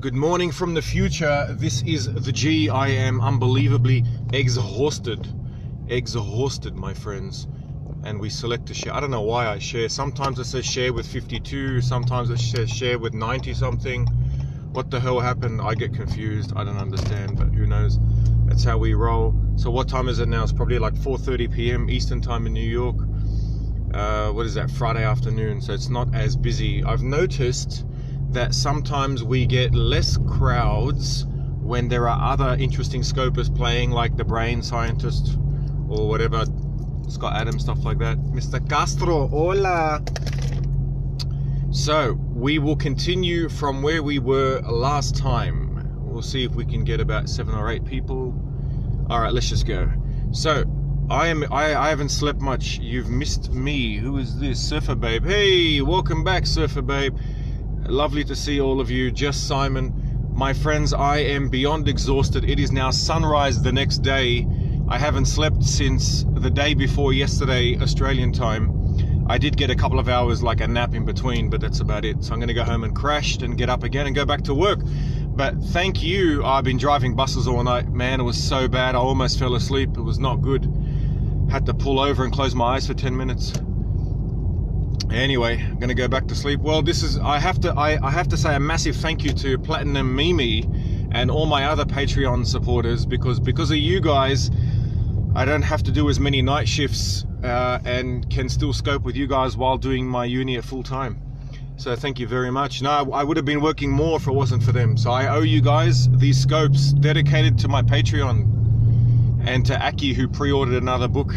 Good morning from the future. This is the G. I am unbelievably exhausted, my friends. And we select to share. I don't know why I share. Sometimes it says share with 52, sometimes it says share with 90 something. What the hell happened? I get confused. I don't understand, but who knows? That's how we roll. So what time is it now? It's probably like 4:30 p.m. Eastern time in New York. What is that? Friday afternoon. So it's not as busy. I've noticed that sometimes we get less crowds when there are other interesting scopers playing, like the Brain Scientist or whatever, Scott Adams, stuff like that. Mr. Castro, hola. So we will continue from where we were last time. We'll see if we can get about 7 or 8 people. All right, let's just go. So I haven't slept much. You've missed me. Who is this? Surfer Babe. Hey, welcome back, Surfer Babe. Lovely to see all of you. Just Simon. My friends, I am beyond exhausted. It is now sunrise the next day. I haven't slept since the day before yesterday, Australian time. I did get a couple of hours, like a nap in between, but that's about it. So I'm going to go home and crash and get up again and go back to work. But thank you. I've been driving buses all night. Man, it was so bad. I almost fell asleep. It was not good. Had to pull over and close my eyes for 10 minutes. Anyway, I'm gonna go back to sleep. Well, this is, I have to say a massive thank you to Platinum Mimi and all my other Patreon supporters, because of you guys, I don't have to do as many night shifts and can still scope with you guys while doing my uni at full time. So thank you very much. No, I would have been working more if it wasn't for them. So I owe you guys these scopes, dedicated to my Patreon, and to Aki, who pre-ordered another book,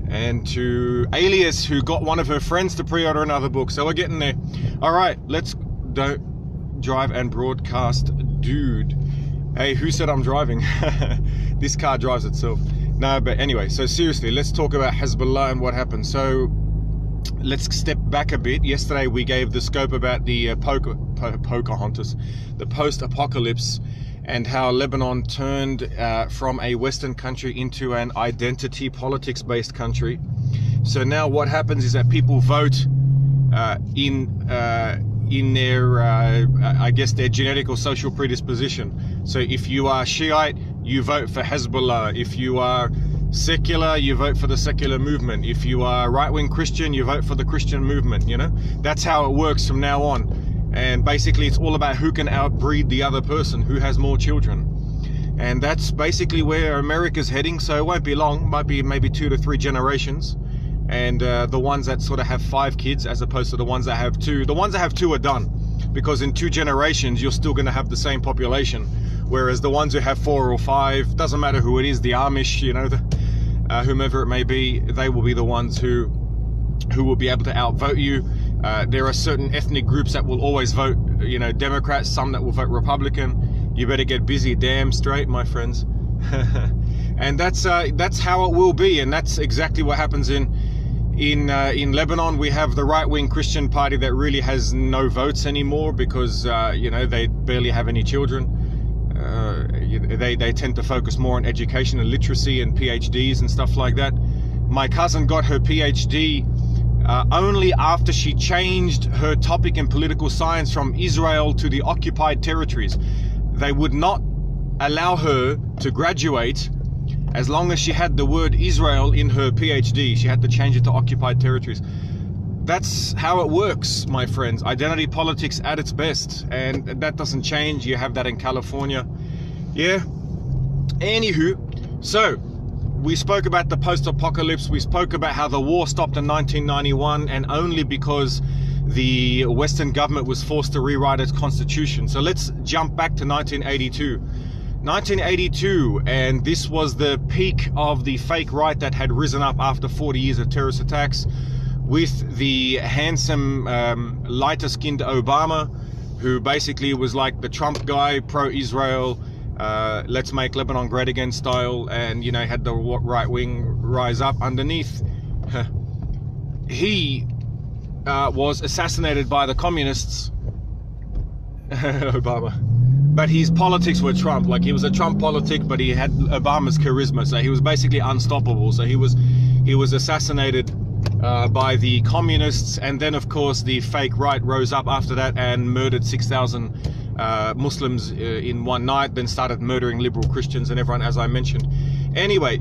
and to Alias, who got one of her friends to pre-order another book. So we're getting there. All right, let's don't drive and broadcast, dude. Hey, who said I'm driving? This car drives itself. No, but anyway, so seriously, let's talk about Hezbollah and what happened. So let's step back a bit. Yesterday we gave the scope about the Pocahontas, the post-apocalypse, and how Lebanon turned from a Western country into an identity politics-based country. So now what happens is that people vote in their, I guess, their genetic or social predisposition. So if you are Shiite, you vote for Hezbollah. If you are secular, you vote for the secular movement. If you are right-wing Christian, you vote for the Christian movement, you know? That's how it works from now on. And basically it's all about who can outbreed the other person, who has more children. And that's basically where America's heading. So it won't be long, might be maybe 2 to 3 generations. And the ones that sort of have 5 kids as opposed to the ones that have 2. The ones that have 2 are done, because in 2 generations you're still going to have the same population. Whereas the ones who have 4 or 5, doesn't matter who it is, the Amish, you know, whomever it may be, they will be the ones who will be able to outvote you. There are certain ethnic groups that will always vote, you know, Democrats, some that will vote Republican. You better get busy, damn straight, my friends. And that's how it will be, and that's exactly what happens in Lebanon. We have the right-wing Christian party that really has no votes anymore because you know, they barely have any children. They tend to focus more on education and literacy and PhDs and stuff like that. My cousin got her PhD only after she changed her topic in political science from Israel to the occupied territories. They would not allow her to graduate as long as she had the word Israel in her PhD. She had to change it to occupied territories. That's how it works, my friends. Identity politics at its best, and that doesn't change. You have that in California. Yeah. Anywho, so we spoke about the post-apocalypse. We spoke about how the war stopped in 1991, and only because the Western government was forced to rewrite its constitution. So let's jump back to 1982. 1982, and this was the peak of the fake right that had risen up after 40 years of terrorist attacks, with the handsome, lighter-skinned Obama, who basically was like the Trump guy, pro-Israel, let's make Lebanon great again style, and, you know, had the right wing rise up underneath. He was assassinated by the communists, Obama, but his politics were Trump. Like, he was a Trump politic, but he had Obama's charisma, so he was basically unstoppable. So he was assassinated by the communists, and then of course the fake right rose up after that and murdered 6,000 Muslims in one night, then started murdering liberal Christians and everyone, as I mentioned. Anyway,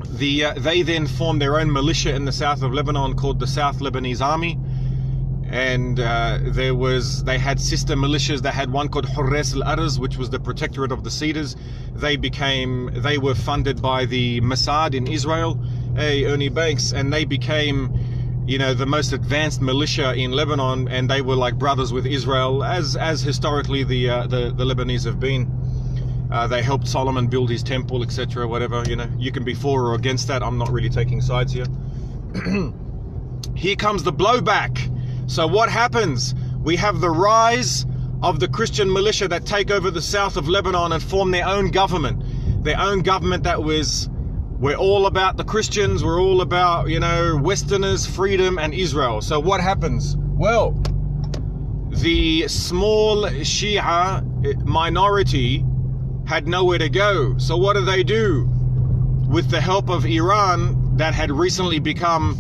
they then formed their own militia in the south of Lebanon called the South Lebanese Army. And they had sister militias. They had one called Hurres al-Arz, which was the Protectorate of the Cedars. They were funded by the Mossad in Israel, Ernie Banks, and they became, the most advanced militia in Lebanon, and they were like brothers with Israel, as historically the Lebanese have been. They helped Solomon build his temple, etc., whatever. You can be for or against that. I'm not really taking sides here. Here comes the blowback. So what happens? We have the rise of the Christian militia that take over the south of Lebanon and form their own government. Their own government that we're all about the Christians, we're all about, Westerners, freedom, and Israel. So what happens? Well, the small Shia minority had nowhere to go. So what do? With the help of Iran, that had recently become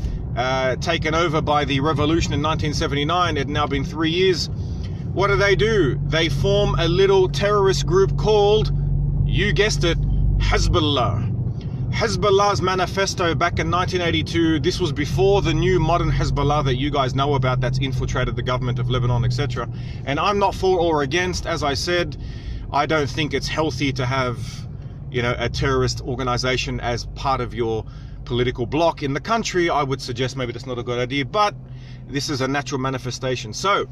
taken over by the revolution in 1979. It had now been 3 years. What do? They form a little terrorist group called, you guessed it, Hezbollah. Hezbollah's manifesto back in 1982, this was before the new modern Hezbollah that you guys know about that's infiltrated the government of Lebanon, etc. And I'm not for or against. As I said, I don't think it's healthy to have, a terrorist organization as part of your political bloc in the country. I would suggest maybe that's not a good idea, but this is a natural manifestation. So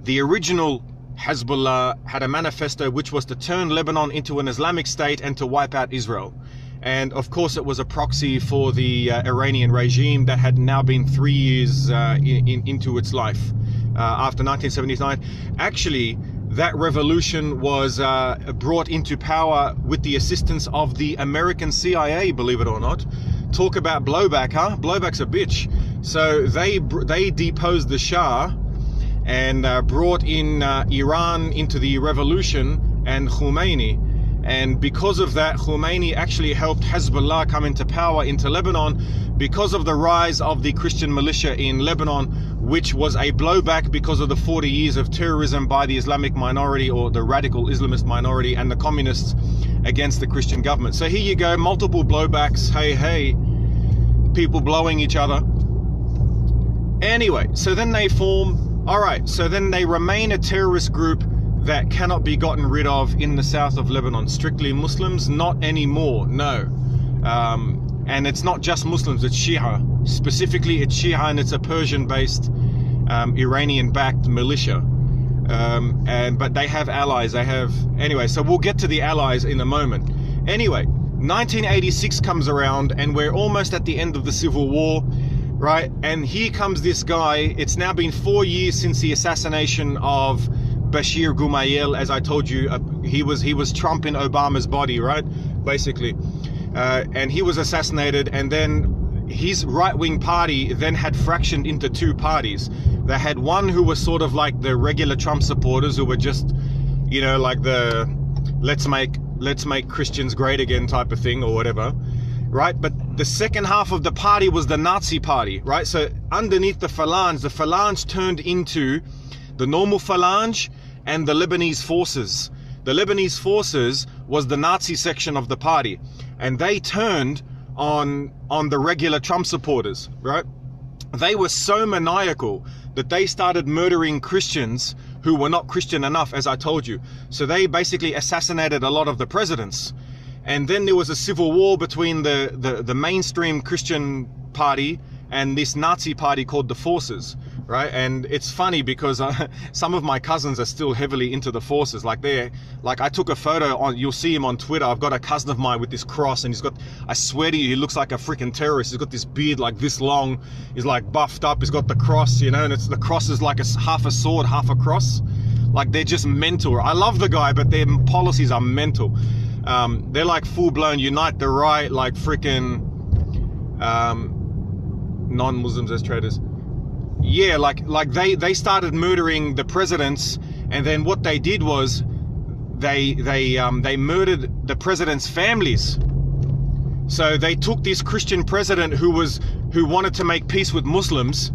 the original Hezbollah had a manifesto which was to turn Lebanon into an Islamic state and to wipe out Israel. And of course it was a proxy for the Iranian regime that had now been 3 years into its life after 1979. Actually, that revolution was brought into power with the assistance of the American CIA, believe it or not. Talk about blowback, huh? Blowback's a bitch. So they deposed the Shah and brought in Iran into the revolution and Khomeini. And because of that, Khomeini actually helped Hezbollah come into power into Lebanon because of the rise of the Christian militia in Lebanon, which was a blowback because of the 40 years of terrorism by the Islamic minority, or the radical Islamist minority, and the communists against the Christian government. So here you go, multiple blowbacks. Hey, people blowing each other. Anyway, so then they form, so then they remain a terrorist group that cannot be gotten rid of in the south of Lebanon. Strictly Muslims? Not anymore, no. And it's not just Muslims, it's Shia. Specifically, it's Shia, and it's a Persian-based, Iranian-backed militia. But they have allies. Anyway, so we'll get to the allies in a moment. Anyway, 1986 comes around, and we're almost at the end of the Civil War, right? And here comes this guy. It's now been 4 years since the assassination of Bashir Gumayel. As I told you, he was Trump in Obama's body, right? Basically. And he was assassinated, and then his right-wing party then had fractioned into two parties. They had one who was sort of like the regular Trump supporters, who were just, like the let's make Christians great again type of thing or whatever, right? But the second half of the party was the Nazi party, right? So underneath the Phalange turned into the normal Phalange and the Lebanese forces. The Lebanese forces was the Nazi section of the party, and they turned on the regular Trump supporters, right? They were so maniacal that they started murdering Christians who were not Christian enough, as I told you. So they basically assassinated a lot of the presidents. And then there was a civil war between the mainstream Christian party and this Nazi party called the Forces, right? And it's funny because some of my cousins are still heavily into the Forces. Like I took a photo you'll see him on Twitter. I've got a cousin of mine with this cross, and I swear to you, he looks like a freaking terrorist. He's got this beard like this long. He's like buffed up. He's got the cross, and the cross is like half a sword, half a cross. Like, they're just mental. I love the guy, but their policies are mental. They're like full-blown unite the right, like freaking non-Muslims as traitors. Yeah, like they started murdering the presidents, and then what they did was they murdered the presidents' families. So they took this Christian president who wanted to make peace with Muslims,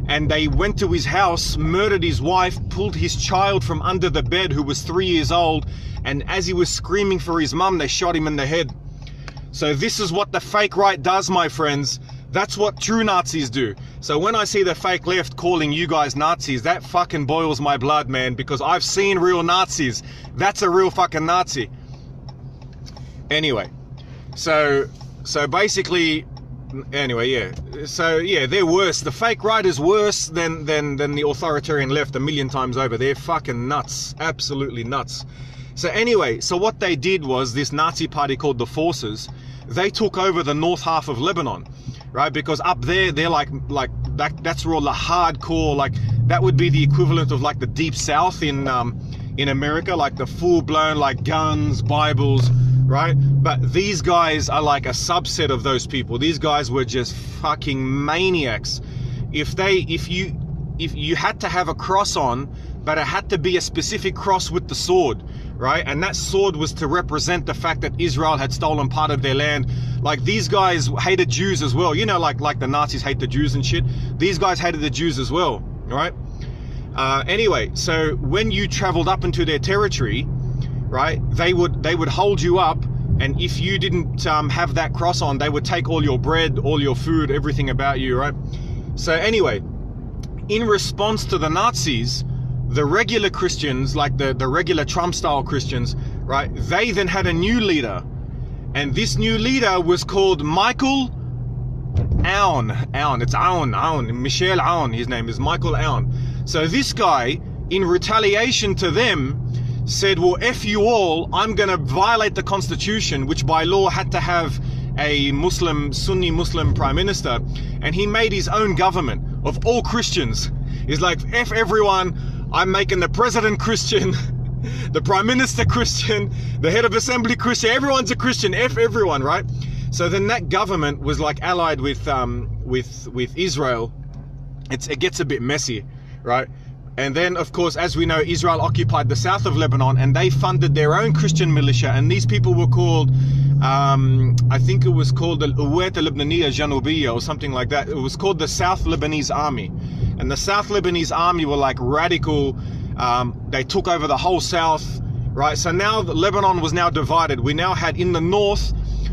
and they went to his house, murdered his wife, pulled his child from under the bed who was 3 years old, and as he was screaming for his mum, they shot him in the head. So this is what the fake right does, my friends. That's what true Nazis do. So when I see the fake left calling you guys Nazis, that fucking boils my blood, man, because I've seen real Nazis. That's a real fucking Nazi. Anyway, so basically, anyway, yeah. So yeah, they're worse. The fake right is worse than the authoritarian left a million times over. They're fucking nuts, absolutely nuts. So anyway, so what they did was this Nazi party called the Forces. They took over the north half of Lebanon, right? Because up there, they're like that's where all the hardcore, like that would be the equivalent of like the Deep South in America, like the full-blown like guns, Bibles, right? But these guys are like a subset of those people. These guys were just fucking maniacs. If you had to have a cross on, but it had to be a specific cross with the sword, right? And that sword was to represent the fact that Israel had stolen part of their land. Like these guys hated Jews as well. You know, like the Nazis hate the Jews and shit. These guys hated the Jews as well, right? Anyway, so when you traveled up into their territory, right, they would hold you up, and if you didn't have that cross on, they would take all your bread, all your food, everything about you, right? So anyway, in response to the Nazis, the regular Christians, like the regular Trump-style Christians, right, they then had a new leader. And this new leader was called Michael Aoun. It's Aoun. Michel Aoun, his name is Michael Aoun. So this guy, in retaliation to them, said, well, F you all, I'm going to violate the constitution, which by law had to have a Muslim, Sunni Muslim prime minister. And he made his own government of all Christians. He's like, F everyone, I'm making the president Christian, the prime minister Christian, the head of assembly Christian, everyone's a Christian, F everyone, right? So then that government was like allied with Israel. It gets a bit messy, right? And then, of course, as we know, Israel occupied the south of Lebanon, and they funded their own Christian militia, and these people were called, I think it was called the Uwait al-Libnaniya Janubiyya or something like that. It was called the South Lebanese Army. And the South Lebanese Army were like radical. They took over the whole south, right? So now Lebanon was now divided. We now had in the north,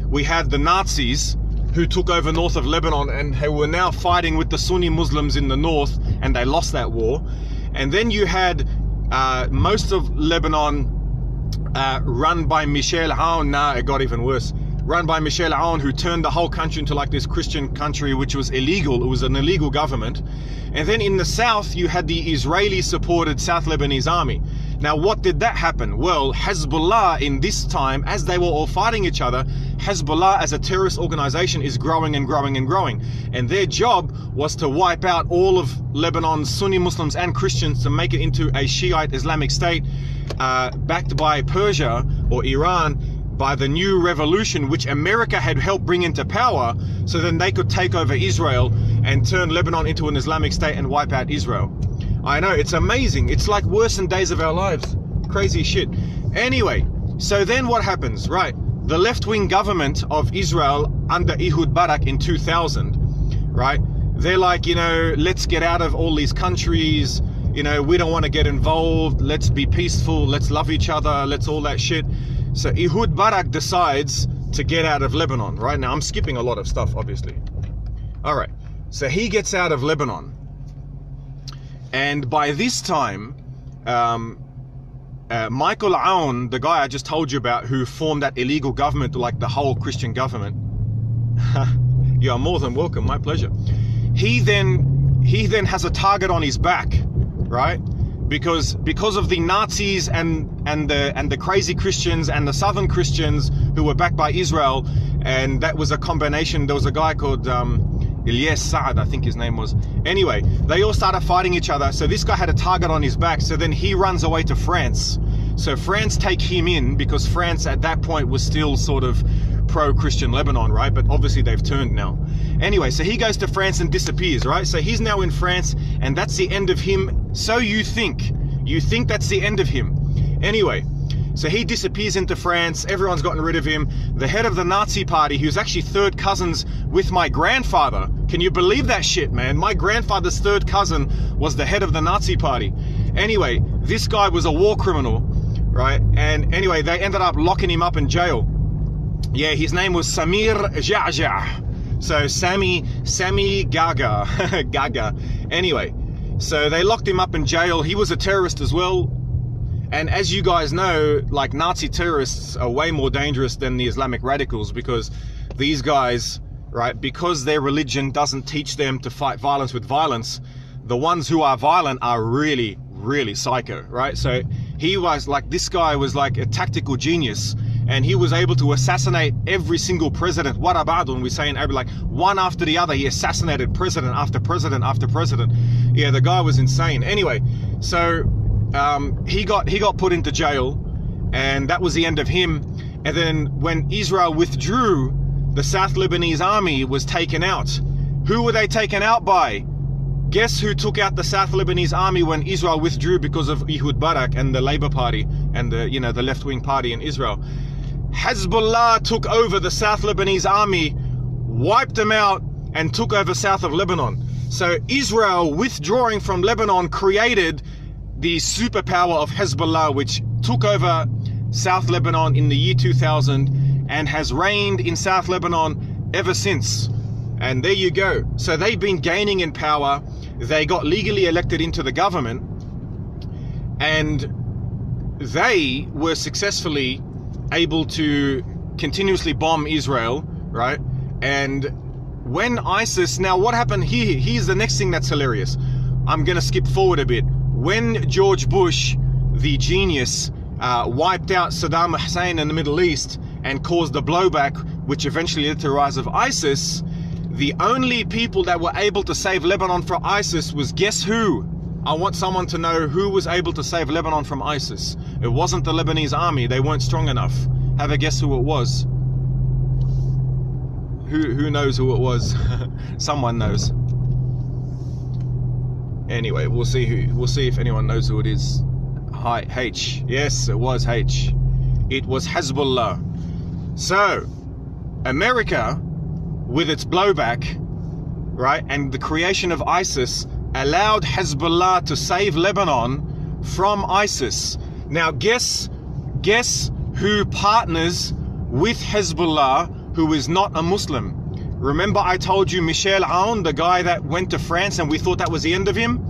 we had the Nazis who took over north of Lebanon, and who were now fighting with the Sunni Muslims in the north, and they lost that war. And then you had most of Lebanon run by Michel Aoun. Nah, it got even worse. Run by Michel Aoun, who turned the whole country into like this Christian country, which was illegal. It was an illegal government. And then in the south, you had the Israeli-supported South Lebanese army. Now, what did that happen? Well, Hezbollah in this time, as they were all fighting each other, Hezbollah as a terrorist organization is growing and growing and growing. And their job was to wipe out all of Lebanon's Sunni Muslims and Christians to make it into a Shiite Islamic state backed by Persia or Iran, by the new revolution which America had helped bring into power, so then they could take over Israel and turn Lebanon into an Islamic state and wipe out Israel. I know, it's amazing. It's like worse than Days of Our Lives. Crazy shit. Anyway, so then what happens, right? The left-wing government of Israel under Ehud Barak in 2000, right? They're like, you know, let's get out of all these countries. You know, we don't want to get involved. Let's be peaceful. Let's love each other. Let's all that shit. So Ehud Barak decides to get out of Lebanon, right? Now, I'm skipping a lot of stuff, obviously. All right. So he gets out of Lebanon. And by this time, Michael Aoun, the guy I just told you about, who formed that illegal government, like the whole Christian government, you are more than welcome, my pleasure. He then has a target on his back, right? Because of the Nazis and the crazy Christians and the southern Christians who were backed by Israel, and that was a combination. There was a guy called Ilyas Saad, I think his name was. Anyway, they all started fighting each other. So this guy had a target on his back. So then he runs away to France. So France take him in, because France at that point was still sort of pro-Christian Lebanon, right? But obviously they've turned now. Anyway, so he goes to France and disappears, right? So he's now in France, and that's the end of him. So you think that's the end of him. Anyway, So he disappears into France. Everyone's gotten rid of him. The head of the Nazi party, who's actually third cousins with my grandfather. Can you believe that shit, man? My grandfather's third cousin was the head of the Nazi party. Anyway, this guy was a war criminal, right? And anyway, they ended up locking him up in jail. Yeah, his name was Samir Ja'ja. So Sammy Gaga. Gaga. Anyway, so they locked him up in jail. He was a terrorist as well. And as you guys know, like, Nazi terrorists are way more dangerous than the Islamic radicals, because these guys, right, because their religion doesn't teach them to fight violence with violence, the ones who are violent are really, really psycho, right? So he was like, this guy was like a tactical genius, and he was able to assassinate every single president. What about when we say in Arabic, like, one after the other, he assassinated president after president after president. Yeah, the guy was insane. Anyway, so he got put into jail, and that was the end of him. And then when Israel withdrew, the South Lebanese army was taken out. Who were they taken out by? Guess who took out the South Lebanese army when Israel withdrew because of Ehud Barak and the Labour Party and the, you know, the left-wing party in Israel? Hezbollah took over the South Lebanese army, wiped them out, and took over south of Lebanon. So Israel withdrawing from Lebanon created the superpower of Hezbollah, which took over South Lebanon in the year 2000 and has reigned in South Lebanon ever since. And there you go. So they've been gaining in power. They got legally elected into the government, and they were successfully able to continuously bomb Israel, right? And when ISIS, now what happened here? Here's the next thing that's hilarious. I'm going to skip forward a bit. When George Bush, the genius, wiped out Saddam Hussein in the Middle East and caused the blowback, which eventually led to the rise of ISIS, the only people that were able to save Lebanon from ISIS was, guess who? I want someone to know who was able to save Lebanon from ISIS. It wasn't the Lebanese army. They weren't strong enough. Have a guess who it was? Who knows who it was? Someone knows. Anyway, we'll see if anyone knows who it is. Hi, H. Yes, it was H. It was Hezbollah. So, America, with its blowback, right, and the creation of ISIS, allowed Hezbollah to save Lebanon from ISIS. Now, guess who partners with Hezbollah who is not a Muslim? Remember I told you Michel Aoun, the guy that went to France and we thought that was the end of him?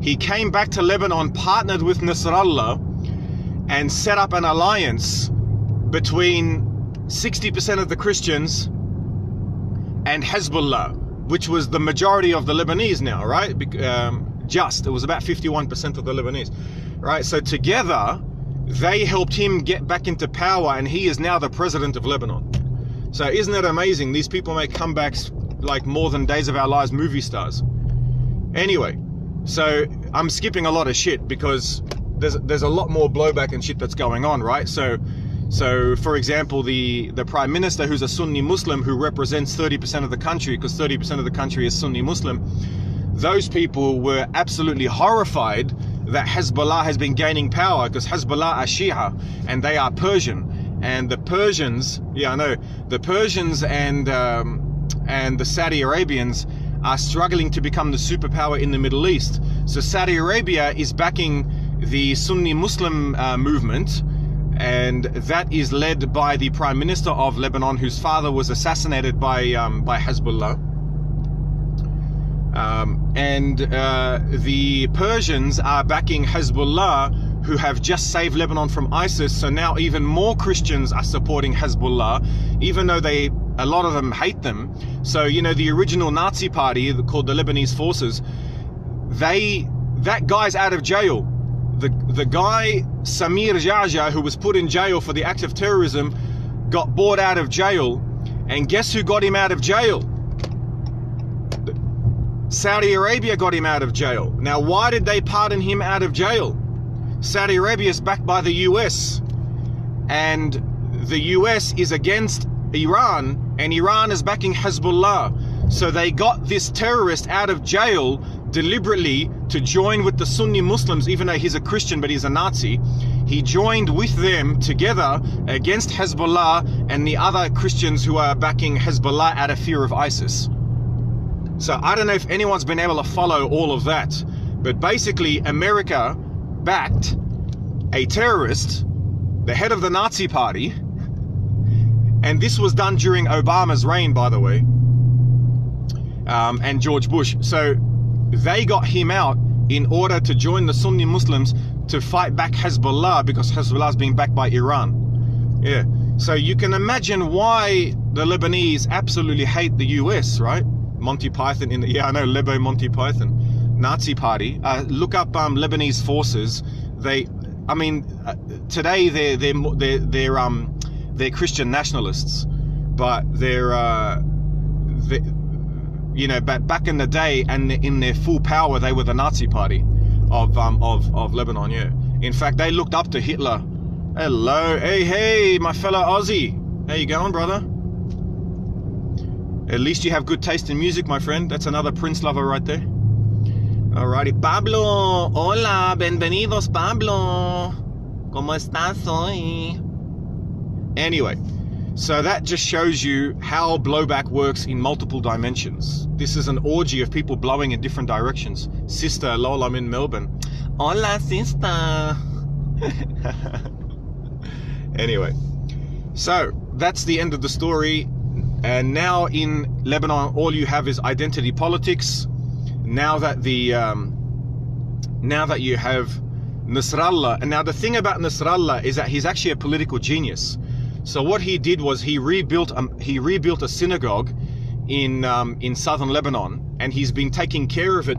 He came back to Lebanon, partnered with Nasrallah, and set up an alliance between 60% of the Christians and Hezbollah, which was the majority of the Lebanese now, right? It was about 51% of the Lebanese, right? So together, they helped him get back into power, and he is now the president of Lebanon. So isn't it amazing? These people make comebacks like more than Days of Our Lives movie stars. Anyway, so I'm skipping a lot of shit because there's a lot more blowback and shit that's going on, right? So for example, the Prime Minister, who's a Sunni Muslim who represents 30% of the country, because 30% of the country is Sunni Muslim, those people were absolutely horrified that Hezbollah has been gaining power, because Hezbollah are Shia and they are Persian. And the Persians, yeah, I know, the Persians and the Saudi Arabians are struggling to become the superpower in the Middle East. So Saudi Arabia is backing the Sunni Muslim movement, and that is led by the Prime Minister of Lebanon, whose father was assassinated by Hezbollah. The Persians are backing Hezbollah, who have just saved Lebanon from ISIS. So now even more Christians are supporting Hezbollah, even though a lot of them hate them. So, you know, the original Nazi party called the Lebanese Forces, that guy's out of jail. The guy, Samir Ja'ja, who was put in jail for the act of terrorism, got bought out of jail. And guess who got him out of jail? Saudi Arabia got him out of jail. Now, why did they pardon him out of jail? Saudi Arabia is backed by the US, and the US is against Iran, and Iran is backing Hezbollah. So they got this terrorist out of jail deliberately to join with the Sunni Muslims, even though he's a Christian but he's a Nazi. He joined with them together against Hezbollah and the other Christians who are backing Hezbollah out of fear of ISIS. So I don't know if anyone's been able to follow all of that, but basically America backed a terrorist, the head of the Nazi party, and this was done during Obama's reign, by the way, and George Bush. So they got him out in order to join the Sunni Muslims to fight back Hezbollah, because Hezbollah is being backed by Iran. Yeah. So you can imagine why the Lebanese absolutely hate the US, right? Monty Python in the, yeah, I know, Lebo Monty Python, Nazi party. Look up Lebanese forces. They, I mean, today they're Christian nationalists, but they're you know, but back in the day and in their full power, they were the Nazi party of Lebanon. Yeah. In fact, they looked up to Hitler. Hello, hey, my fellow Aussie. How you going, brother? At least you have good taste in music, my friend. That's another Prince lover right there. Alrighty, Pablo. Hola, bienvenidos, Pablo. ¿Cómo estás hoy? Anyway, so that just shows you how blowback works in multiple dimensions. This is an orgy of people blowing in different directions. Sister, lol, I'm in Melbourne. Hola, sister. Anyway, so that's the end of the story. And now in Lebanon, all you have is identity politics. Now that the now that you have Nasrallah, and now the thing about Nasrallah is that he's actually a political genius. So what he did was he rebuilt a synagogue in southern Lebanon, and he's been taking care of it,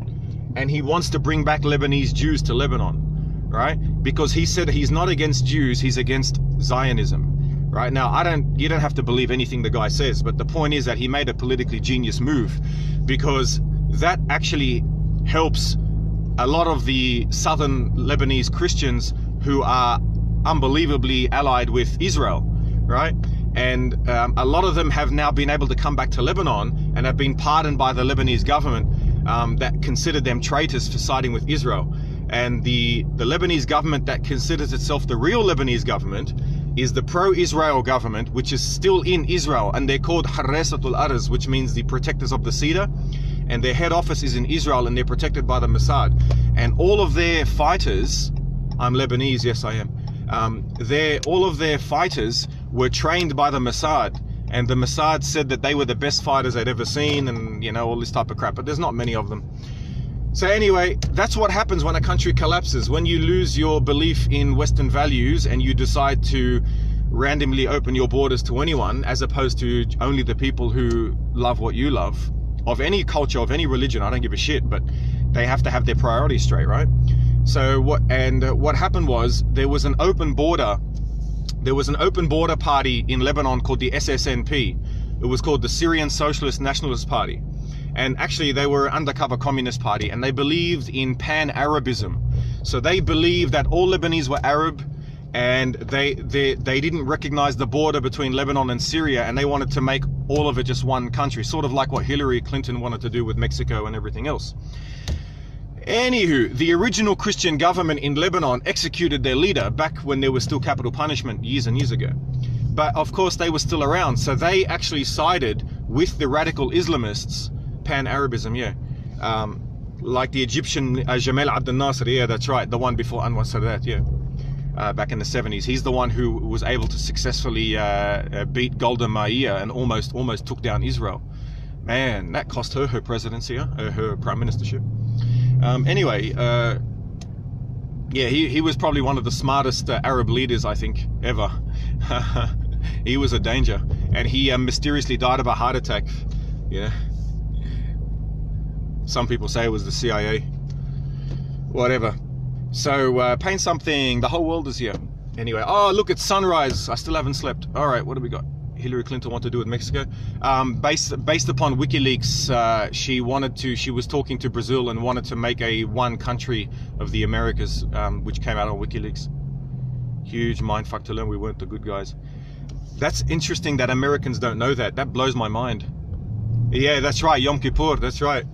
and he wants to bring back Lebanese Jews to Lebanon, right? Because he said he's not against Jews, he's against Zionism. Right now, you don't have to believe anything the guy says, but the point is that he made a politically genius move, because that actually helps a lot of the southern Lebanese Christians who are unbelievably allied with Israel, right? And a lot of them have now been able to come back to Lebanon and have been pardoned by the Lebanese government that considered them traitors for siding with Israel. And the Lebanese government that considers itself the real Lebanese government is the pro-Israel government, which is still in Israel, and they're called Harresatul Arz, which means the protectors of the cedar, and their head office is in Israel, and they're protected by the Mossad. And all of their fighters, I'm Lebanese, yes I am, all of their fighters were trained by the Mossad, and the Mossad said that they were the best fighters they'd ever seen, and you know, all this type of crap, but there's not many of them. So anyway, that's what happens when a country collapses. When you lose your belief in Western values and you decide to randomly open your borders to anyone, as opposed to only the people who love what you love, of any culture, of any religion, I don't give a shit, but they have to have their priorities straight, right? So what happened was there was an open border party in Lebanon called the SSNP. It was called the Syrian Socialist Nationalist Party. And actually they were an undercover communist party, and they believed in pan-Arabism. So they believed that all Lebanese were Arab, and they didn't recognize the border between Lebanon and Syria, and they wanted to make all of it just one country, sort of like what Hillary Clinton wanted to do with Mexico and everything else. Anywho, the original Christian government in Lebanon executed their leader back when there was still capital punishment years and years ago. But of course they were still around, so they actually sided with the radical Islamists. Pan-Arabism, yeah. Like the Egyptian Jamal Abdel Nasser, yeah, that's right, the one before Anwar Sadat, yeah. Back in the 70s. He's the one who was able to successfully beat Golda Meir and almost took down Israel. Man, that cost her presidency, her prime ministership. Anyway, yeah, he was probably one of the smartest Arab leaders, I think, ever. He was a danger. And he mysteriously died of a heart attack, yeah. Some people say it was the CIA. Whatever. So, paint something. The whole world is here. Anyway, oh, look, it's sunrise. I still haven't slept. All right, what do we got? Hillary Clinton want to do with Mexico? Based upon WikiLeaks, she was talking to Brazil and wanted to make a one country of the Americas, which came out on WikiLeaks. Huge mindfuck to learn we weren't the good guys. That's interesting that Americans don't know that. That blows my mind. Yeah, that's right. Yom Kippur. That's right.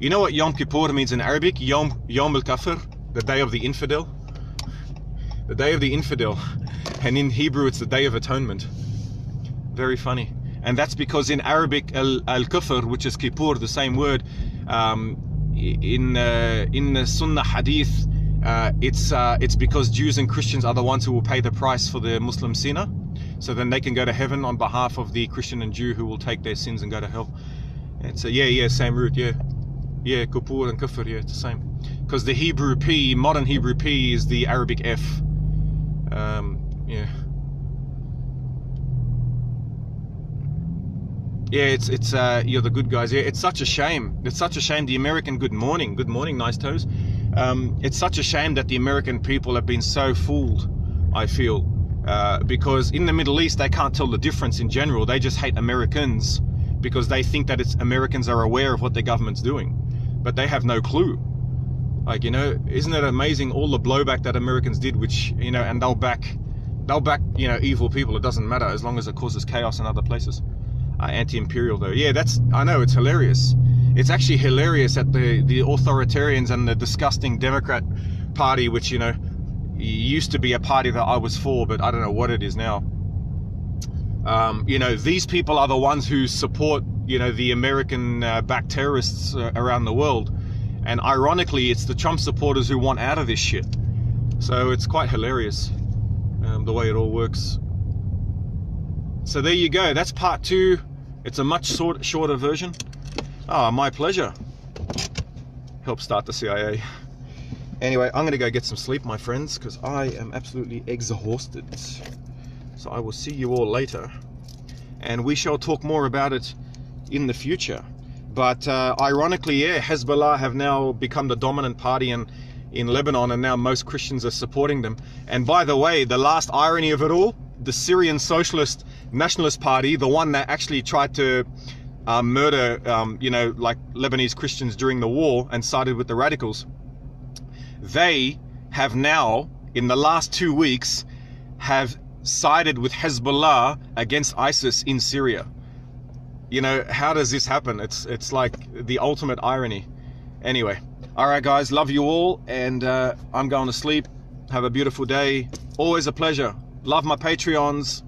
You know what Yom Kippur means in Arabic? Yom al-Kafir, the day of the infidel. The day of the infidel. And in Hebrew, it's the Day of Atonement. Very funny. And that's because in Arabic, al-Kufr, which is Kippur, the same word, in the Sunnah Hadith, it's because Jews and Christians are the ones who will pay the price for the Muslim sinner. So then they can go to heaven on behalf of the Christian and Jew who will take their sins and go to hell. And so, yeah, same root, yeah. Yeah, Kippur and Kufr, yeah, it's the same. Because the Hebrew P, modern Hebrew P, is the Arabic F. Yeah. Yeah, it's you're the good guys. Yeah, it's such a shame. It's such a shame. The American good morning, nice toes. It's such a shame that the American people have been so fooled, I feel, because in the Middle East they can't tell the difference in general. They just hate Americans because they think that Americans are aware of what their government's doing, but they have no clue. Like, you know, isn't it amazing all the blowback that Americans did, which, you know, and they'll back, you know, evil people. It doesn't matter as long as it causes chaos in other places. Anti-imperial though. Yeah, I know, it's hilarious. It's actually hilarious that the authoritarians and the disgusting Democrat Party, which, you know, used to be a party that I was for, but I don't know what it is now. You know, these people are the ones who support, you know, the American backed terrorists around the world. And ironically, it's the Trump supporters who want out of this shit. So it's quite hilarious, the way it all works. So there you go. That's part 2. It's a much shorter version. Oh, my pleasure. Help start the CIA. Anyway, I'm going to go get some sleep, my friends, because I am absolutely exhausted. So I will see you all later. And we shall talk more about it in the future. But ironically, yeah, Hezbollah have now become the dominant party in Lebanon, and now most Christians are supporting them. And by the way, the last irony of it all, the Syrian Socialist Nationalist Party, the one that actually tried to murder, you know, like Lebanese Christians during the war and sided with the radicals, they have now, in the last 2 weeks, have sided with Hezbollah against ISIS in Syria. You know, how does this happen? It's like the ultimate irony. Anyway, all right, guys, love you all, and I'm going to sleep. Have a beautiful day. Always a pleasure. Love my Patreons.